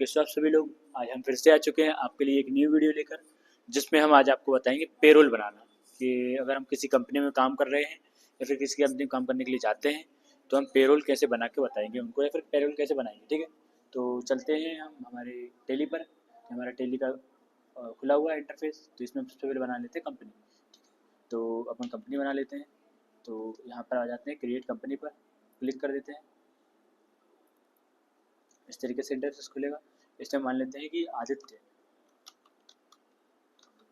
कैसे आप सभी लोग। आज हम फिर से आ चुके हैं आपके लिए एक न्यू वीडियो लेकर, जिसमें हम आज आपको बताएंगे पेरोल बनाना। कि अगर हम किसी कंपनी में काम कर रहे हैं या फिर किसी कंपनी में काम करने के लिए जाते हैं तो हम पेरोल कैसे बना के बताएंगे उनको, या फिर पेरोल कैसे बनाएंगे। ठीक है, तो चलते हैं हम हमारे टेली पर। हमारा टेली का खुला हुआ है इंटरफेस, तो इसमें हम सबसे पहले बना लेते हैं कंपनी। तो अपन कंपनी बना लेते हैं। तो यहाँ पर आ जाते हैं, क्रिएट कंपनी पर क्लिक कर देते हैं। इस तरीके से इंटरफेस खुलेगा। इसमें मान लेते हैं कि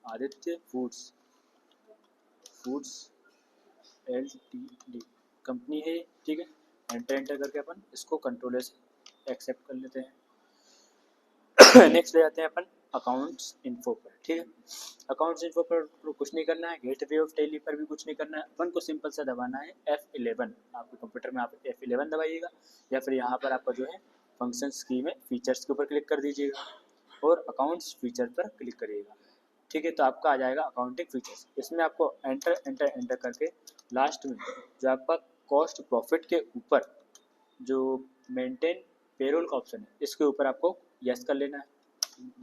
आदित्य फूड्स LTD कंपनी है। ठीक है, एंटर करके अपन इसको कंट्रोलर से एक्सेप्ट कर लेते हैं। नेक्स्ट ले जाते हैं अपन अकाउंट्स इन्फो पर। ठीक है, अकाउंट्स इन्फो पर कुछ नहीं करना है, गेटवे ऑफ टेली पर भी कुछ नहीं करना है। अपन को सिंपल सा दबाना है F11। आपके कंप्यूटर में आप F11 दबाइएगा, या फिर यहाँ पर आपका जो है फंक्शंस की में फीचर्स के ऊपर क्लिक कर दीजिएगा और अकाउंट्स फीचर पर क्लिक करिएगा। ठीक है, तो आपका आ जाएगा अकाउंटिंग फीचर्स। इसमें आपको एंटर करके लास्ट में जो आपका कॉस्ट प्रॉफिट के ऊपर जो मेंटेन पेरोल का ऑप्शन है, इसके ऊपर आपको यस कर लेना है।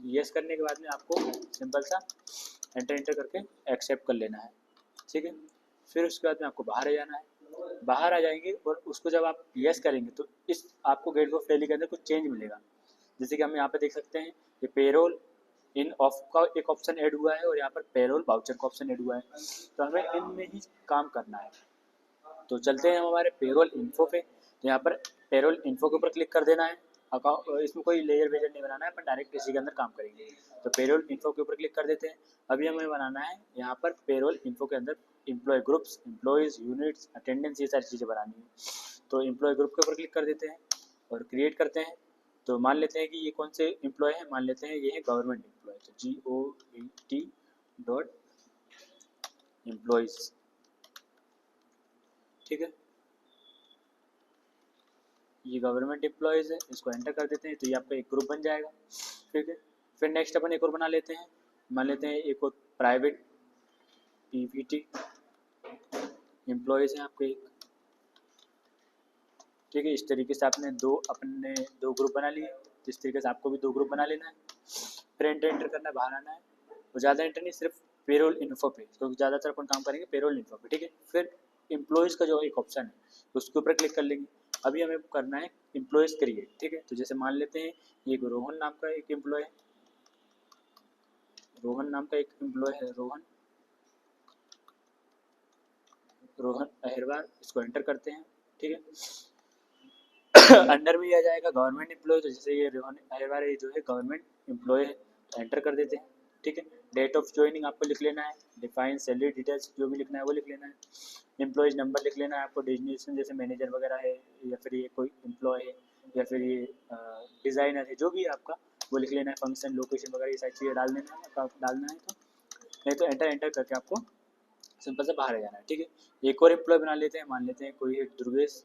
यस करने के बाद में आपको सिंपल सा एंटर करके एक्सेप्ट कर लेना है। ठीक है, फिर उसके बाद में आपको बाहर आ जाना है। बाहर आ जाएंगे और उसको जब आप यस करेंगे तो इस आपको गेट ऑफ टेली के अंदर कुछ चेंज मिलेगा। जैसे कि हम यहाँ पे देख सकते हैं कि पेरोल इन ऑफ का एक ऑप्शन ऐड हुआ है और यहाँ पर पेरोल वाउचर का ऑप्शन ऐड हुआ है। तो हमें इनमें ही काम करना है। तो चलते हैं हम हमारे पेरोल इन्फो पे। तो यहाँ पर पेरोल इन्फो के ऊपर क्लिक कर देना है। इसमें कोई लेयर वेजर नहीं बनाना है, अपन डायरेक्ट इसी के अंदर काम करेंगे। तो पेरोल इन्फो के ऊपर क्लिक कर देते हैं। अभी हमें बनाना है यहाँ पर पेरोल इन्फो के अंदर employee groups, employees, units, attendance, ये सारी चीज़ें बनानी है। तो एम्प्लॉय ग्रुप के ऊपर क्लिक कर देते हैं और क्रिएट करते हैं। तो मान लेते हैं कि ये कौन से एम्प्लॉय हैं, मान लेते हैं ये है गवर्नमेंट एम्प्लॉय। तो GOVT.एम्प्लॉयज़। ठीक है, ये गवर्नमेंट एम्प्लॉयज़ है, इसको एंटर कर देते हैं तो ये आपका एक ग्रुप बन जाएगा। ठीक है, फिर नेक्स्ट अपन एक और बना लेते हैं। मान लेते हैं एक और प्राइवेट PVT एम्प्लॉयज़ हैं आपके एक। ठीक है, इस तरीके से आपने अपने दो ग्रुप बना लिए। तो इस तरीके से आपको भी 2 ग्रुप बना लेना है। फिर एंटर करना है, बाहर आना है। तो ज़्यादा एंटर नहीं, सिर्फ पेरोल इन्फो पे, क्योंकि ज़्यादातर अपन काम करेंगे पेरोल इन्फो पे। ठीक है, फिर एम्प्लॉयज़ का जो एक ऑप्शन है उसके ऊपर क्लिक कर लेंगे। अभी हमें करना है एम्प्लॉयज़ क्रिएट। ठीक है, तो जैसे मान लेते हैं ये रोहन नाम का एक एम्प्लॉय है। रोहन अहिरवार, इसको एंटर करते हैं। ठीक है, अंडर में आ जाएगा गवर्नमेंट एम्प्लॉय। तो जैसे ये रोहन अहिरवार ये जो है गवर्नमेंट एम्प्लॉय है, तो एंटर कर देते हैं। ठीक है, डेट ऑफ ज्वाइनिंग आपको लिख लेना है। डिफाइन सैलरी डिटेल्स जो भी लिखना है वो लिख लेना है। एम्प्लॉयज नंबर लिख लेना है आपको। डेजिग्नेशन जैसे मैनेजर वगैरह है, या फिर ये कोई एम्प्लॉय है, या फिर ये डिज़ाइनर है, जो भी है आपका वो लिख लेना है। फंक्शन, लोकेशन वगैरह ये सारी चीज़ें डाल देना है। डालना है तो नहीं तो एंटर करके आपको सिंपल से बाहर आ जाना है। ठीक है, एक और एम्प्लॉय बना लेते हैं। मान लेते हैं कोई है दुर्गेश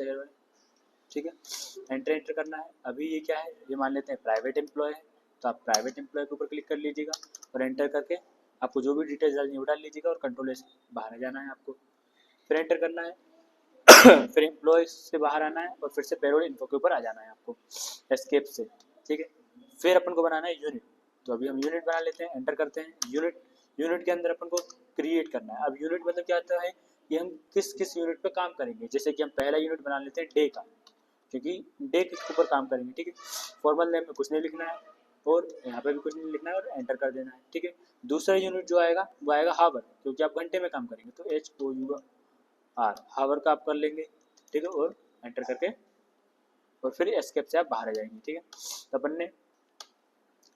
अग्रवाल। ठीक है, एंटर करना है। अभी ये क्या है, ये मान लेते हैं प्राइवेट एम्प्लॉय है। तो आप प्राइवेट एम्प्लॉय के ऊपर क्लिक कर लीजिएगा और एंटर करके आपको जो भी डिटेल्स डालनी है वो डाल लीजिएगा और कंट्रोल से बाहर आ जाना है आपको। फिर एंटर करना है। फिर एम्प्लॉय से बाहर आना है और फिर से पेरोल इन्फो के ऊपर आ जाना है आपको एस्केप से। ठीक है, फिर अपन को बनाना है यूनिट। तो अभी हम यूनिट बना लेते हैं, एंटर करते हैं। यूनिट के अंदर अपन को क्रिएट करना है। अब यूनिट मतलब क्या होता है कि हम किस किस यूनिट पे काम करेंगे। जैसे कि हम पहला यूनिट बना लेते हैं डे का, क्योंकि डे के ऊपर काम करेंगे। ठीक है, फॉर्मल नेम में कुछ नहीं लिखना है और यहाँ पे भी कुछ नहीं लिखना है और एंटर कर देना है। ठीक है, दूसरा यूनिट जो आएगा वो आएगा हावर, क्योंकि आप घंटे में काम करेंगे। तो HOUR हावर का आप कर लेंगे। ठीक है, और एंटर करके और फिर एस्केप से आप बाहर आ जाएंगे। ठीक है, तो अपन ने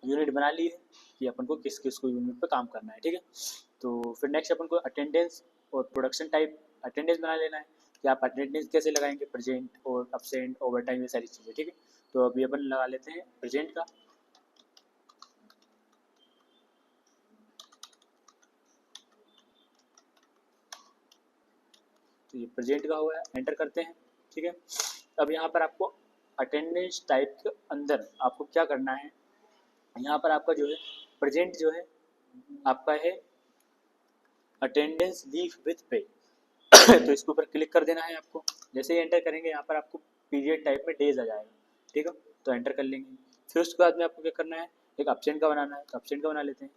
यूनिट बना ली है कि अपन को किस किस को यूनिट पे काम करना है। ठीक है, तो फिर नेक्स्ट अपन को अटेंडेंस और प्रोडक्शन टाइप अटेंडेंस बना लेना है कि आप अटेंडेंस कैसे लगाएंगे, प्रेजेंट और अब्सेंट, ओवर टाइम, ये सारी चीज़ें। ठीक है, तो अभी अपन लगा लेते हैं प्रेजेंट का। तो ये प्रेजेंट का हुआ है, एंटर करते हैं। ठीक है, अब यहाँ पर आपको अटेंडेंस टाइप के अंदर आपको क्या करना है, यहाँ पर आपका जो है प्रेजेंट जो है आपका है अटेंडेंस लीव विथ पे। तो इसके ऊपर क्लिक कर देना है आपको। जैसे ही एंटर करेंगे यहाँ पर आपको पीरियड टाइप में डेज आ जाएगा, ठीक है, तो एंटर कर लेंगे। फिर उसके बाद में आपको क्या करना है, एक एब्सेंट का बनाना है, तो एब्सेंट का बना लेते हैं,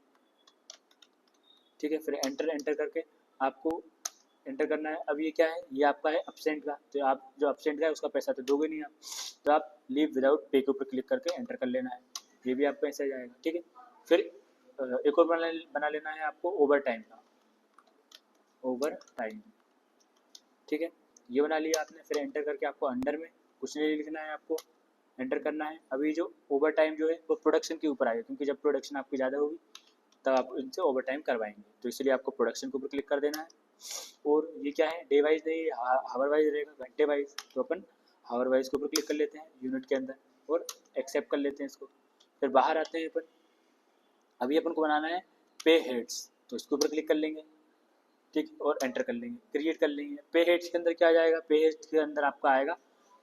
ठीक है। फिर एंटर करके आपको एंटर करना है। अब ये क्या है, ये आपका है एब्सेंट का, तो आप जो एब्सेंट का है उसका पैसा तो दोगे नहीं आप, तो आप लीव विदाउट पे के ऊपर क्लिक करके एंटर कर लेना है, ये भी आपका ऐसा जाएगा, ठीक है। फिर एक और बना लेना है आपको ओवर टाइम का, ओवर टाइम, ठीक है, ये बना लिया आपने। फिर एंटर करके आपको अंडर में कुछ नहीं लिखना है, आपको एंटर करना है। अभी जो ओवर टाइम जो है वो प्रोडक्शन के ऊपर आएगा, क्योंकि जब प्रोडक्शन आपकी ज़्यादा होगी तब आप इनसे ओवर टाइम करवाएंगे, तो इसलिए आपको प्रोडक्शन के ऊपर क्लिक कर देना है। और ये क्या है, डे वाइज नहीं, हावर वाइज रहेगा, घंटे वाइज, तो अपन हावर वाइज के ऊपर क्लिक कर लेते हैं यूनिट के अंदर और एक्सेप्ट कर लेते हैं इसको। फिर बाहर आते हैं अपन, अभी अपन को बनाना है पे हेड्स, तो इसके ऊपर क्लिक कर लेंगे, ठीक, और एंटर कर लेंगे, क्रिएट कर लेंगे। पे हेड्स के अंदर क्या आ जाएगा, पे हेड्स के अंदर आपका आएगा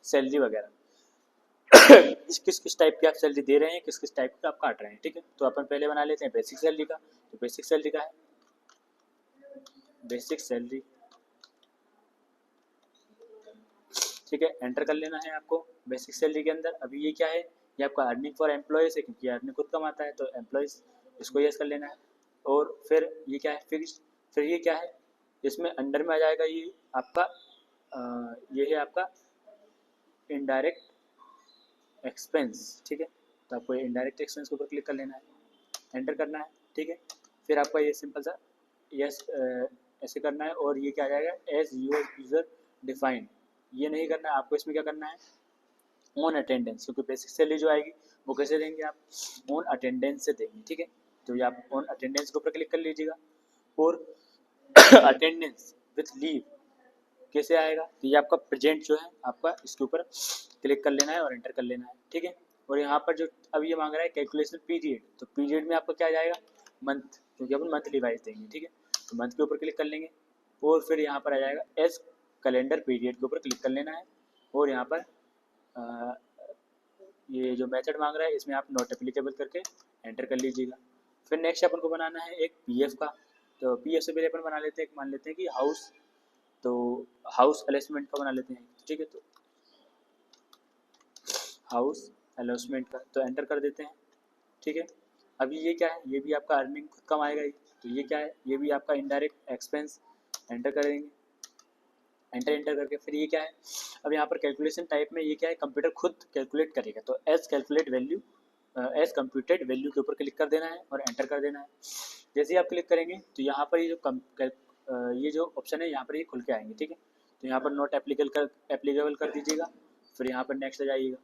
सैलरी वगैरह, किस किस टाइप की आप सैलरी दे रहे हैं, किस किस टाइप का आप काट रहे हैं, ठीक है। तो अपन पहले बना लेते हैं बेसिक सैलरी का, तो बेसिक सैलरी का है बेसिक सैलरी, ठीक है, एंटर कर लेना है आपको बेसिक सैलरी के अंदर। अभी ये क्या है, ये आपका अर्निंग फॉर एम्प्लॉयज़ है, क्योंकि अर्निंग खुद कमाता है, तो एम्प्लॉयज़ इसको यस कर लेना है। और फिर ये क्या है, फिक्स, फिर ये क्या है, इसमें अंडर में आ जाएगा ये आपका ये है आपका इनडायरेक्ट एक्सपेंस, ठीक है, तो आपको इनडायरेक्ट एक्सपेंस के ऊपर क्लिक कर लेना है, एंटर करना है, ठीक है। फिर आपका ये सिंपल सा यस ऐसे करना है, और ये क्या आ जाएगा, एज यूजर डिफाइंड, ये नहीं करना है आपको, इसमें क्या करना है, ऑन अटेंडेंस, क्योंकि बेसिक सैलरी जो आएगी वो कैसे देंगे आप, ऑन अटेंडेंस से देंगे, ठीक है। तो ये आप ऑन अटेंडेंस के ऊपर क्लिक कर लीजिएगा। और अटेंडेंस विथ लीव कैसे आएगा, तो ये आपका प्रेजेंट जो है आपका, इसके ऊपर क्लिक कर लेना है और एंटर कर लेना है, ठीक है। और यहाँ पर जो अब ये मांग रहा है कैलकुलेशन पीरियड, तो पीरियड में आपका क्या आ जाएगा, मंथ, क्योंकि अपन मंथली वाइज देंगे, ठीक है, तो मंथ के ऊपर क्लिक कर लेंगे। और फिर यहाँ पर आ जाएगा एज कैलेंडर पीरियड के ऊपर क्लिक कर लेना है। और यहाँ पर ये जो मेथड मांग रहा है इसमें आप नॉट एप्लीकेबल करके एंटर कर लीजिएगा। फिर नेक्स्ट अपन को बनाना है एक पीएफ का, तो पीएफ से पहले अपन बना लेते हैं, मान लेते हैं कि हाउस, तो हाउस अलॉटमेंट का बना लेते हैं, ठीक है, तो हाउस अलॉटमेंट का, तो एंटर कर देते हैं, ठीक है। अभी ये क्या है, ये भी आपका अर्निंग खुद कम आएगा ही, तो ये क्या है, ये भी आपका इनडायरेक्ट एक्सपेंस, एंटर करेंगे, एंटर करके फिर ये क्या है, अब यहाँ पर कैलकुलेशन टाइप में ये क्या है, कंप्यूटर खुद कैलकुलेट करेगा, तो as calculate value, as computed value के ऊपर क्लिक कर देना है और एंटर कर देना है। जैसे ही आप क्लिक करेंगे तो यहाँ पर ये जो ऑप्शन है यहाँ पर ये खुल के आएंगे, ठीक है, तो यहाँ पर नॉट एप्लीकेबल कर दीजिएगा। फिर यहाँ पर नेक्स्ट आ जाइएगा।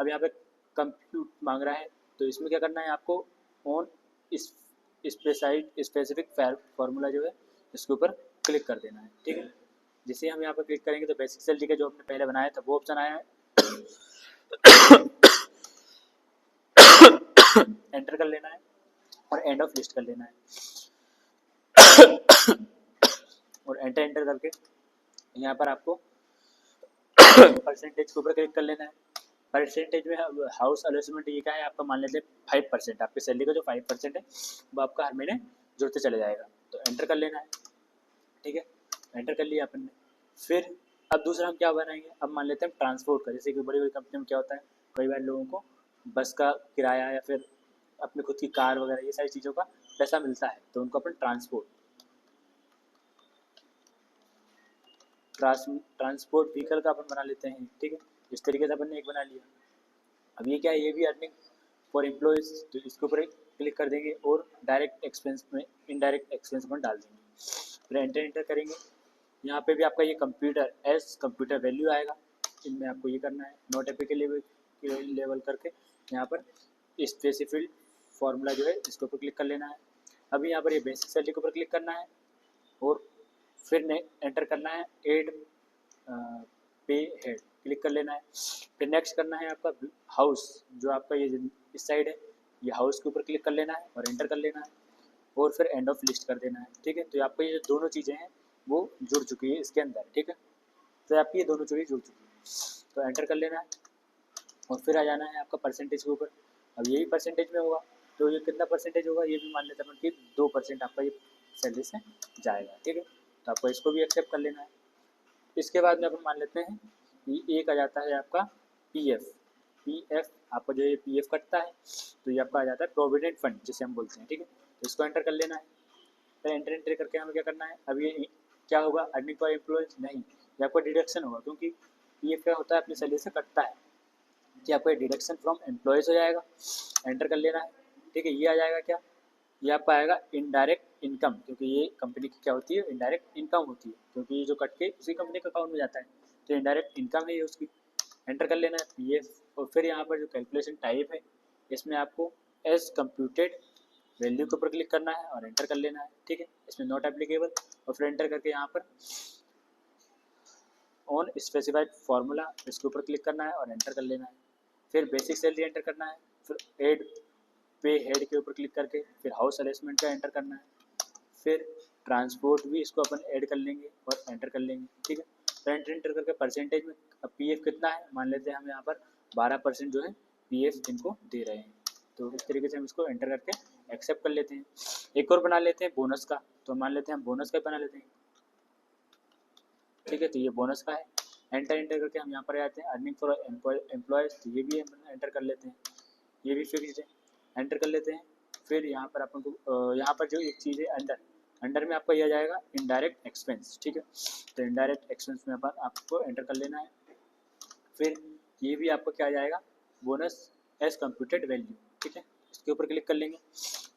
अब यहाँ पे कंप्यूट मांग रहा है, तो इसमें क्या करना है आपको, ऑन स्पेसिफिक फार्मूला जो है इसके ऊपर क्लिक कर देना है, ठीक है। जिसे हम यहाँ पर क्लिक करेंगे तो बेसिक सैलरी का जो हमने पहले बनाया था वो ऑप्शन आया है, एंटर कर लेना है और एंड ऑफ लिस्ट कर लेना है, और एंटर करके यहाँ पर आपको परसेंटेज के ऊपर क्लिक कर लेना है। परसेंटेज में हाउस अलॉटमेंट ये क्या है आपका, मान लेते हैं 5%, आपकी सैलरी का जो 5% है वो आपका हर महीने जुड़ते चले जाएगा, तो एंटर कर लेना है, ठीक है, एंटर कर लिया अपन ने। फिर अब दूसरा हम क्या बनाएंगे, अब मान लेते हैं ट्रांसपोर्ट का, जैसे कि बड़ी बड़ी कंपनी में क्या होता है, कई बार लोगों को बस का किराया या फिर अपनी खुद की कार वगैरह ये सारी चीज़ों का पैसा मिलता है, तो उनको अपन ट्रांसपोर्ट व्हीकल का अपन बना लेते हैं, ठीक है। इस तरीके से अपन ने एक बना लिया। अब ये क्या है, ये भी अर्निंग फॉर एम्प्लॉयज़, तो इसके ऊपर क्लिक कर देंगे और डायरेक्ट एक्सपेंस में इनडायरेक्ट एक्सपेंस अपन डाल देंगे। फिर एंटर करेंगे, यहाँ पे भी आपका ये कंप्यूटर एज कंप्यूटर वैल्यू आएगा, इनमें आपको ये करना है नोट एपी के लेवल करके यहाँ पर स्पेसिफिक फार्मूला जो है इसके ऊपर क्लिक कर लेना है। अभी यहाँ पर ये बेसिक सैलरी के ऊपर क्लिक करना है और फिर एंटर करना है एड पे हेड, क्लिक कर लेना है। फिर नेक्स्ट करना है आपका हाउस, जो आपका ये इस साइड है, ये हाउस के ऊपर क्लिक कर लेना है और एंटर कर लेना है और फिर एंड ऑफ लिस्ट कर देना है, ठीक है। तो आपको ये दोनों चीज़ें हैं वो जुड़ चुकी है इसके अंदर, ठीक है, तो आपकी ये दोनों चीज़ें जुड़ चुकी है, तो एंटर कर लेना है और फिर आ जाना है आपका परसेंटेज के ऊपर। अब यही परसेंटेज में होगा, तो ये कितना परसेंटेज होगा, ये भी मान लेते हैं कि 2% आपका ये सैलरी से जाएगा, ठीक है, तो आपको इसको भी एक्सेप्ट कर लेना है। इसके बाद में अपन मान लेते हैं कि एक आ जाता है आपका पीएफ। पीएफ आपका जो ये पीएफ कटता है तो ये आपका आ जाता है प्रोविडेंट फंड जिसे हम बोलते हैं, ठीक है। तो इसको एंटर कर लेना है। फिर एंटर करके हमें क्या करना है, अब ये क्या होगा, अर्निंग फॉर एम्प्लॉयज नहीं, ये आपका डिडक्शन होगा, क्योंकि पीएफ क्या होता है अपनी सैलरी से कटता है, कि आपका डिडक्शन फ्रॉम एम्प्लॉयज़ हो जाएगा। एंटर कर लेना है, ठीक है। ये आ जाएगा क्या, ये आपका आएगा इनडायरेक्ट इनकम, क्योंकि ये कंपनी की क्या होती है, इनडायरेक्ट इनकम होती है, क्योंकि ये जो कट के उसी कंपनी के अकाउंट में जाता है, तो इनडायरेक्ट इनकम है ये उसकी। एंटर कर लेना है पीएफ। और फिर यहाँ पर जो कैलकुलेशन टाइप है इसमें आपको एज कंप्यूटेड वैल्यू के ऊपर क्लिक करना है और एंटर कर लेना है, ठीक है। इसमें नॉट एप्लीकेबल, और फिर एंटर करके यहाँ पर ऑन स्पेसिफाइड फार्मूला इसके ऊपर क्लिक करना है और एंटर कर लेना है। फिर बेसिक सैलरी एंटर करना है, फिर एड पे हेड के ऊपर क्लिक करके फिर हाउस अलेसमेंट का एंटर करना है, फिर ट्रांसपोर्ट भी इसको अपन ऐड कर लेंगे और एंटर कर लेंगे, ठीक है। तो एंटर करके परसेंटेज में अब पीएफ कितना है मान लेते हैं हम यहाँ पर 12% जो है पीएफ इनको दे रहे हैं, तो इस तरीके से हम इसको एंटर करके एक्सेप्ट कर लेते हैं। एक और बना लेते हैं बोनस का, तो मान लेते हैं हम बोनस का बना लेते हैं, ठीक है। तो ये बोनस का है। एंटर करके हम यहाँ पर आते हैं अर्निंग फॉर एम्प्लॉयज, तो ये भी एंटर कर लेते हैं, ये भी फिक्स्ड है, एंटर कर लेते हैं। फिर यहाँ पर अपन को यहाँ पर जो एक चीज़ है अंडर में आपका यह जाएगा इनडायरेक्ट एक्सपेंस, ठीक है। तो इनडायरेक्ट एक्सपेंस में अपन आपको एंटर कर लेना है। फिर ये भी आपको क्या आ जाएगा, बोनस एज कंप्यूटेड वैल्यू, ठीक है। इसके ऊपर क्लिक कर लेंगे,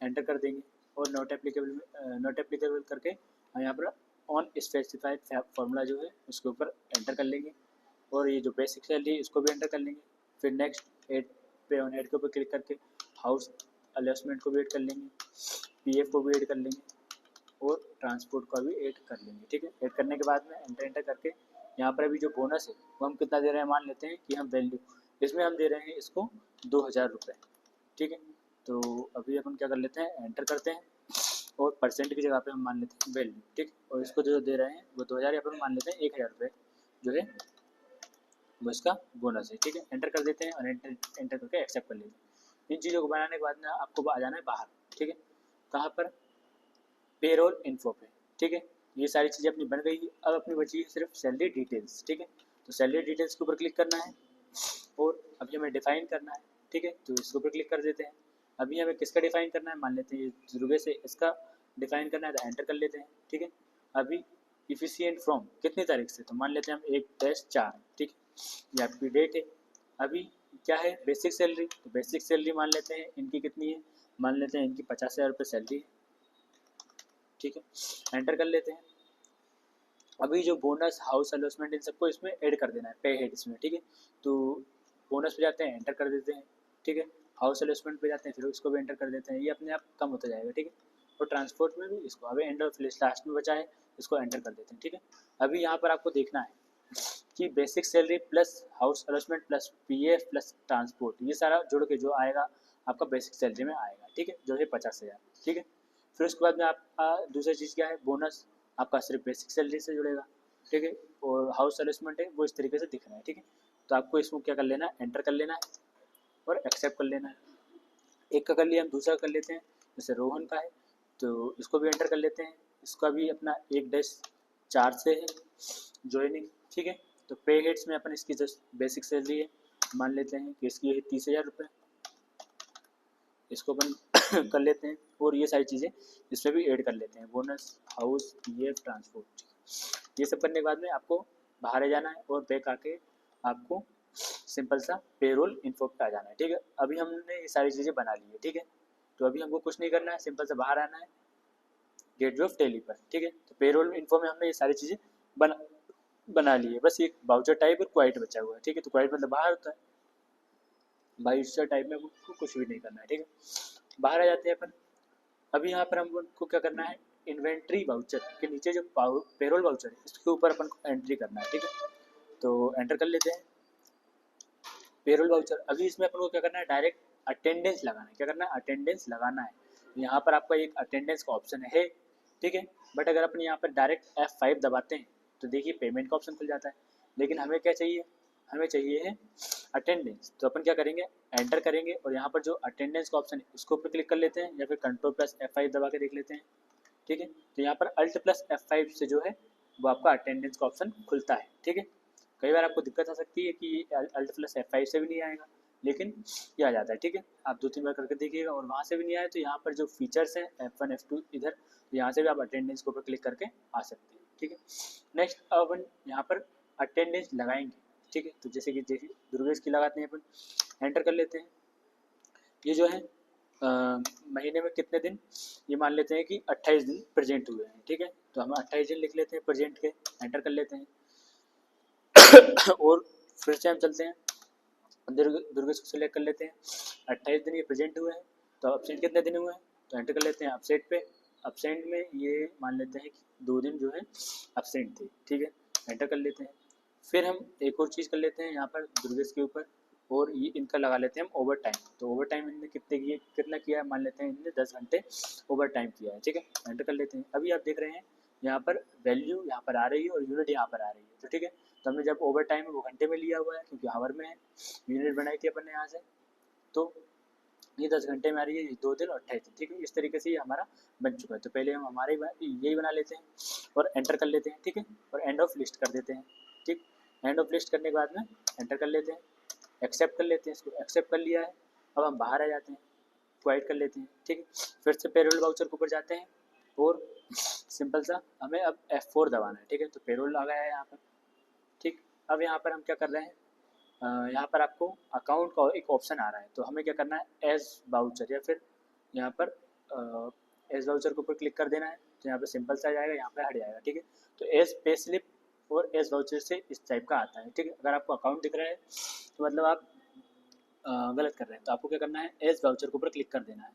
एंटर कर देंगे, और नॉट एप्लीकेबल करके हम यहाँ पर ऑन स्पेसिफाइड फार्मूला जो है उसके ऊपर एंटर कर लेंगे, और ये जो बेसिक सैलरी है इसको भी एंटर कर लेंगे। फिर नेक्स्ट एड पे ऑन एड के ऊपर क्लिक करके हाउस अलेसमेंट को भी ऐड कर लेंगे, पीएफ को भी ऐड कर लेंगे, और ट्रांसपोर्ट का भी ऐड कर लेंगे, ठीक है। ऐड करने के बाद में एंटर करके यहाँ पर अभी जो बोनस है वो हम कितना दे रहे हैं, मान लेते हैं कि हम वैल्यू इसमें हम दे रहे हैं इसको 2000 रुपये, ठीक है। तो अभी अपन क्या कर लेते हैं, एंटर करते हैं, और परसेंट की जगह पे हम मान लेते हैं वैल्यू, ठीक। और इसको जो दे रहे हैं वो 2000 या फिर मान लेते हैं 1000 रुपये जो है वो इसका बोनस है, ठीक है। एंटर कर देते हैं और एंटर करके एक्सेप्ट कर लेते हैं। इन चीज़ों को बनाने के बाद में आपको आ जाना है बाहर, ठीक है। कहाँ पर, पेरोल इन्फो पे, ठीक है। ये सारी चीज़ें अपनी बन गई। अब अपनी बची है सिर्फ सैलरी डिटेल्स, ठीक है। तो सैलरी डिटेल्स के ऊपर क्लिक करना है, और अभी हमें डिफाइन करना है, ठीक है। तो इसके ऊपर क्लिक कर देते हैं। अभी हमें किसका डिफाइन करना है, मान लेते हैं ध्रुवे से इसका डिफाइन करना है, तो एंटर कर लेते हैं, ठीक है। अभी इफिशिएंट फ्रॉम कितनी तारीख से, तो मान लेते हैं हम 1/4, ठीक है। ये आपकी डेट है। अभी क्या है, बेसिक सैलरी, तो बेसिक सैलरी मान लेते हैं इनकी कितनी है, मान लेते हैं इनकी 50,000 रुपये सैलरी है, ठीक है। एंटर कर लेते हैं। अभी जो बोनस हाउस अलॉटमेंट इन सबको इसमें ऐड कर देना है, पे हेड इसमें, ठीक है। तो बोनस पे जाते हैं, एंटर कर देते हैं, ठीक है। हाउस अलॉटमेंट पे जाते हैं, फिर उसको भी एंटर कर देते हैं, ये अपने आप कम होता जाएगा, ठीक है। और ट्रांसपोर्ट में भी इसको अभी एंड ऑफ लिस्ट लास्ट में बचा है, इसको एंटर कर देते हैं, ठीक है। अभी यहाँ पर आपको देखना है कि basic salary plus house allotment plus PF plus transport, ये सारा जुड़ के जो आएगा आपका बेसिक सैलरी में आएगा, ठीक है, जो है 50,000, ठीक है। फिर उसके बाद में आपका दूसरी चीज़ क्या है, बोनस आपका सिर्फ बेसिक सैलरी से जुड़ेगा, ठीक है। और हाउस अलॉटमेंट है वो इस तरीके से दिख रहा है, ठीक है। तो आपको इसको क्या कर लेना है, एंटर कर लेना है और एक्सेप्ट कर लेना है। एक का कर लिया, हम दूसरा कर लेते हैं, जैसे रोहन का है तो इसको भी एंटर कर लेते हैं। इसका भी अपना 1/4 से है ज्वाइनिंग, ठीक है। तो पे हेड्स में अपन इसकी जस्ट बेसिक सैलरी है, मान लेते हैं कि इसकी है 30,000 रुपये, इसको अपन कर लेते हैं। और ये सारी चीज़ें इसमें भी ऐड कर लेते हैं, बोनस हाउस पीएफ ट्रांसपोर्ट, ये सब करने के बाद में आपको बाहर आ जाना है और बैक आके आपको सिंपल सा पेरोल इन्फो पे आ जाना है, ठीक है। अभी हमने ये सारी चीज़ें बना ली है, ठीक है। तो अभी हमको कुछ नहीं करना है, सिंपल से बाहर आना है गेटवे ऑफ टैली पर, ठीक है। तो पेरोल इन्फो में हमने ये सारी चीज़ें बना ली है, बस एक बाउचर टाइप और क्वाइट बचा हुआ है, ठीक है। तो क्वाइट मतलब बाहर होता है, बाउचर टाइप में हमको कुछ भी नहीं करना है, ठीक है। बाहर आ जाते हैं अपन। अभी यहाँ पर हमको क्या करना है, इन्वेंट्री वाउचर के नीचे जो पेरोल वाउचर है इसके ऊपर अपन को एंट्री करना है, ठीक है। तो एंटर कर लेते हैं पेरोल वाउचर। अभी इसमें अपन को क्या करना है, डायरेक्ट अटेंडेंस लगाना है, क्या करना है, अटेंडेंस लगाना है। यहाँ पर आपका एक अटेंडेंस का ऑप्शन है, ठीक है। बट अगर अपन यहाँ पर डायरेक्ट F5 दबाते हैं तो देखिए पेमेंट का ऑप्शन खुल जाता है, लेकिन हमें क्या चाहिए, हमें चाहिए है अटेंडेंस। तो अपन क्या करेंगे, एंटर करेंगे और यहाँ पर जो अटेंडेंस का ऑप्शन है उसके ऊपर क्लिक कर लेते हैं, या फिर Ctrl+F5 दबा के देख लेते हैं, ठीक है। तो यहाँ पर Alt+F5 से जो है वो आपका अटेंडेंस का ऑप्शन खुलता है। ठीक है, कई बार आपको दिक्कत आ सकती है कि Alt+ F5 से भी नहीं आएगा, लेकिन ये आ जाता है। ठीक है, आप 2-3 बार करके देखिएगा और वहाँ से भी नहीं आए तो यहाँ पर जो फीचर्स हैं F1 F2 इधर, यहाँ से भी आप अटेंडेंस के ऊपर क्लिक करके आ सकते हैं। ठीक है, नेक्स्ट अपन यहाँ पर अटेंडेंस लगाएंगे। ठीक है, तो जैसे कि दुर्गेश की लगाते हैं अपन, एंटर कर लेते हैं। ये जो है महीने में कितने दिन, ये मान लेते हैं कि 28 दिन प्रेजेंट हुए हैं। ठीक है, तो हम 28 दिन लिख लेते हैं प्रेजेंट के, एंटर कर लेते हैं। और फिर से हम चलते हैं, दुर्गेश को सिलेक्ट कर लेते हैं। 28 दिन ये प्रेजेंट हुए हैं, तो अपसेंट कितने दिन हुए हैं, तो एंटर कर लेते हैं अपसेंट पे। अपसेंट में ये मान लेते हैं कि 2 दिन जो है अपसेंट थे। ठीक है, एंटर कर लेते हैं। फिर हम एक और चीज़ कर लेते हैं यहाँ पर दुर्गेश के ऊपर, और ये इनका लगा लेते हैं हम ओवर टाइम। तो ओवर टाइम इनने कितना किया है, मान लेते हैं इनने 10 घंटे ओवर टाइम किया है। ठीक है, एंटर कर लेते हैं। अभी आप देख रहे हैं यहाँ पर वैल्यू यहाँ पर आ रही है और यूनिट यहाँ पर आ रही है। तो ठीक है, तो हमने जब ओवर टाइम वो घंटे में लिया हुआ है क्योंकि हावर में है, यूनिट बनाई थी अपन ने यहाँ से, तो ये 10 घंटे में आ रही है, ये 2 दिन और 28 दिन। ठीक है, इस तरीके से ये हमारा बन चुका है। तो पहले हम हमारे यही बना लेते हैं और एंटर कर लेते हैं। ठीक है, और एंड ऑफ लिस्ट कर देते हैं। ठीक, एंड ऑफ लिस्ट करने के बाद में एंटर कर लेते हैं, एक्सेप्ट कर लेते हैं। इसको एक्सेप्ट कर लिया है, अब हम बाहर आ जाते हैं, क्वाइट कर लेते हैं। ठीक है, फिर से पेरोल वाउचर के ऊपर जाते हैं और सिंपल सा हमें अब F4 दबाना है। ठीक है, तो पेरोल आ गया है यहाँ पर। ठीक, अब यहाँ पर हम क्या कर रहे हैं, यहाँ पर आपको अकाउंट का एक ऑप्शन आ रहा है, तो हमें क्या करना है, एज वाउचर, या फिर यहाँ पर एज वाउचर के ऊपर क्लिक कर देना है। तो यहाँ पर सिंपल सा आ जाएगा, यहाँ पर हट जाएगा। ठीक है, तो एज पे स्लिप और एज वाउचर से इस टाइप का आता है। ठीक है, अगर आपको अकाउंट दिख रहा है तो मतलब आप गलत कर रहे हैं, तो आपको क्या करना है, एज वाउचर के ऊपर क्लिक कर देना है।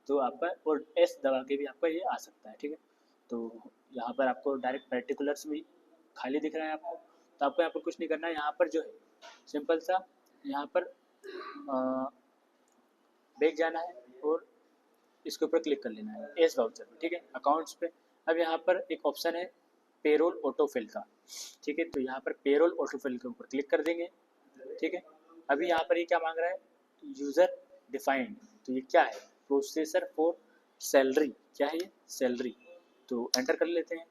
तो आपका और एस दबा के भी आपका ये आ सकता है। ठीक है, तो यहाँ पर आपको डायरेक्ट पर्टिकुलर्स भी खाली दिख रहा है आपको, तो आपको यहाँ पर कुछ नहीं करना है। यहाँ पर जो है सिंपल सा यहाँ पर बैक जाना है और इसके ऊपर क्लिक कर लेना है एस वाउचर पे। ठीक है, अकाउंट्स पे। अब यहाँ पर एक ऑप्शन है पेरोल ऑटोफिल का। ठीक है, तो यहाँ पर पेरोल ऑटोफिल के ऊपर क्लिक कर देंगे। ठीक है, अभी यहाँ पर ये क्या मांग रहा है, यूज़र डिफाइंड। तो ये क्या है, प्रोसेसर फॉर सैलरी। क्या है ये, सैलरी। तो एंटर कर लेते हैं,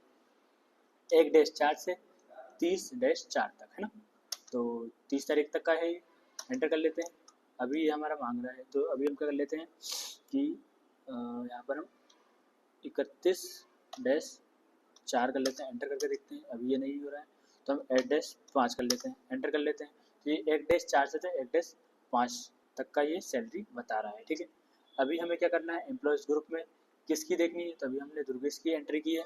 1-4 से 30-4 तक है ना, तो 30 तारीख तक का है ये, एंटर कर लेते हैं। अभी ये हमारा मांग रहा है, तो अभी हम क्या कर लेते हैं कि यहाँ पर हम 31-4 कर लेते हैं, एंटर करके देखते हैं। अभी ये नहीं हो रहा है, तो हम 8-5 कर लेते हैं, एंटर कर लेते हैं। तो ये 1-4 से 1-5 तक का ये सैलरी बता रहा है। ठीक है, अभी हमें क्या करना है, एम्प्लॉयज़ ग्रुप में किसकी देखनी है, तो अभी हमने दुर्गेश की एंट्री की है,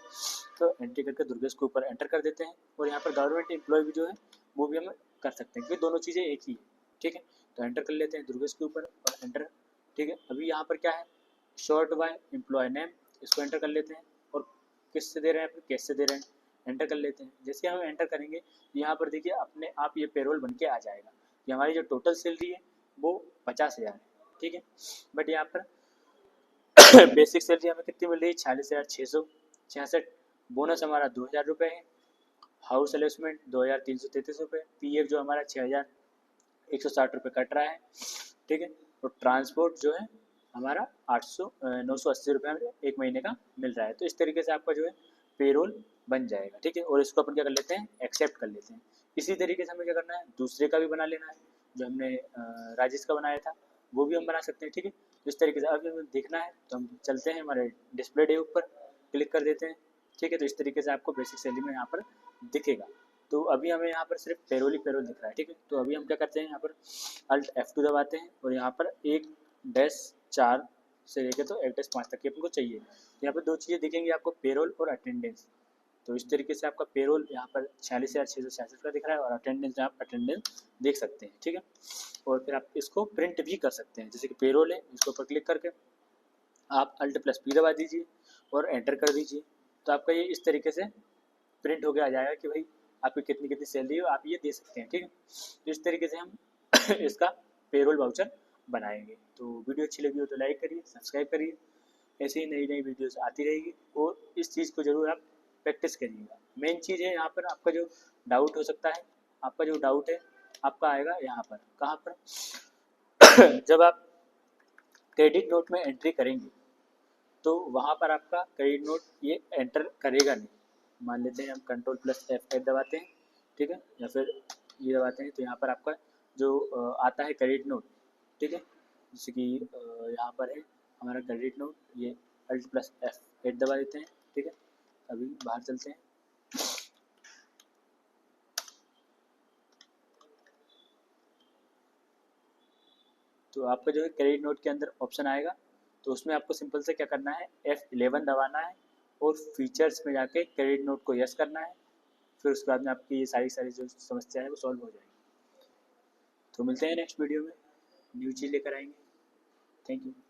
तो एंट्री करके दुर्गेश के ऊपर एंटर कर देते हैं। और यहाँ पर गवर्नमेंट एम्प्लॉय भी जो है वो भी हम कर सकते हैं, क्योंकि दोनों चीज़ें एक ही है। ठीक है, तो एंटर कर लेते हैं दुर्गेश के ऊपर और एंटर। ठीक है, अभी यहाँ पर क्या है, शॉर्ट बाय एम्प्लॉय नेम, इसको एंटर कर लेते हैं और किस से दे रहे हैं, फिर कैश से दे रहे हैं, एंटर कर लेते हैं। जैसे हम एंटर करेंगे यहाँ पर देखिए अपने आप ये पेरोल बन के आ जाएगा कि हमारी जो टोटल सैलरी है वो 50,000 है। ठीक है, बट यहाँ पर बेसिक सैलरी हमें कितनी मिल रही है, 46,666। बोनस हमारा 2,000 रुपये है, हाउस अलेसमेंट 2,333 रुपये, पीएफ जो हमारा 6,160 रुपये कट रहा है। ठीक है, और ट्रांसपोर्ट जो है हमारा 980 रुपये हमें एक महीने का मिल रहा है। तो इस तरीके से आपका जो है पेरोल बन जाएगा। ठीक है, और इसको अपन क्या कर लेते हैं, एक्सेप्ट कर लेते हैं। इसी तरीके से हमें क्या करना है, दूसरे का भी बना लेना है, जो हमने राजेश का बनाया था वो भी हम बना सकते हैं। ठीक है, इस तरीके से अभी हमें देखना है तो हम चलते हैं हमारे डिस्प्ले डे ऊपर, क्लिक कर देते हैं। ठीक है, तो इस तरीके से आपको बेसिक सैलरी में यहाँ पर दिखेगा। तो अभी हमें यहाँ पर सिर्फ पेरोल ही पेरोल दिख रहा है। ठीक है, तो अभी हम क्या करते हैं, यहाँ पर Alt F2 दबाते हैं और यहाँ पर 1-4 से लेके तो 1-5 तक की अपन को चाहिए। तो यहाँ पर दो चीज़ें दिखेंगी आपको, पेरोल और अटेंडेंस। तो इस तरीके से आपका पेरोल यहाँ पर 46,666 का दिख रहा है और अटेंडेंस आप अटेंडेंस देख सकते हैं। ठीक है, और फिर आप इसको प्रिंट भी कर सकते हैं, जैसे कि पेरोल है, इसके ऊपर क्लिक करके आप Alt+P दबा दीजिए और एंटर कर दीजिए, तो आपका ये इस तरीके से प्रिंट होकर आ जाएगा कि भाई आपकी कितनी कितनी सैलरी हो, आप ये दे सकते हैं। ठीक है, तो इस तरीके से हम इसका पेरोल वाउचर बनाएंगे। तो वीडियो अच्छी लगी हो तो लाइक करिए, सब्सक्राइब करिए, ऐसे ही नई नई वीडियोस आती रहेगी और इस चीज़ को ज़रूर आप प्रैक्टिस करिएगा। मेन चीज़ है यहाँ पर आपका जो डाउट हो सकता है, आपका जो डाउट है आपका आएगा यहाँ पर, कहाँ पर जब आप क्रेडिट नोट में एंट्री करेंगे तो वहाँ पर आपका क्रेडिट नोट ये एंटर करेगा नहीं। मान लेते हैं हम Ctrl+F8 दबाते हैं, ठीक है, या फिर ये दबाते हैं, तो यहाँ पर आपका जो आता है क्रेडिट नोट, ठीक है, जैसे कि यहाँ पर है हमारा क्रेडिट नोट, ये Alt+F8 दबा देते हैं, ठीक है। अभी बाहर चलते हैं, तो आपका जो है क्रेडिट नोट के अंदर ऑप्शन आएगा, तो उसमें आपको सिंपल से क्या करना है, F11 दबाना है और फीचर्स में जाके क्रेडिट नोट को यस करना है, फिर उसके बाद में आपकी ये सारी जो समस्या है वो सॉल्व हो जाएगी। तो मिलते हैं नेक्स्ट वीडियो में, न्यू चीज़ लेकर आएंगे। Thank you.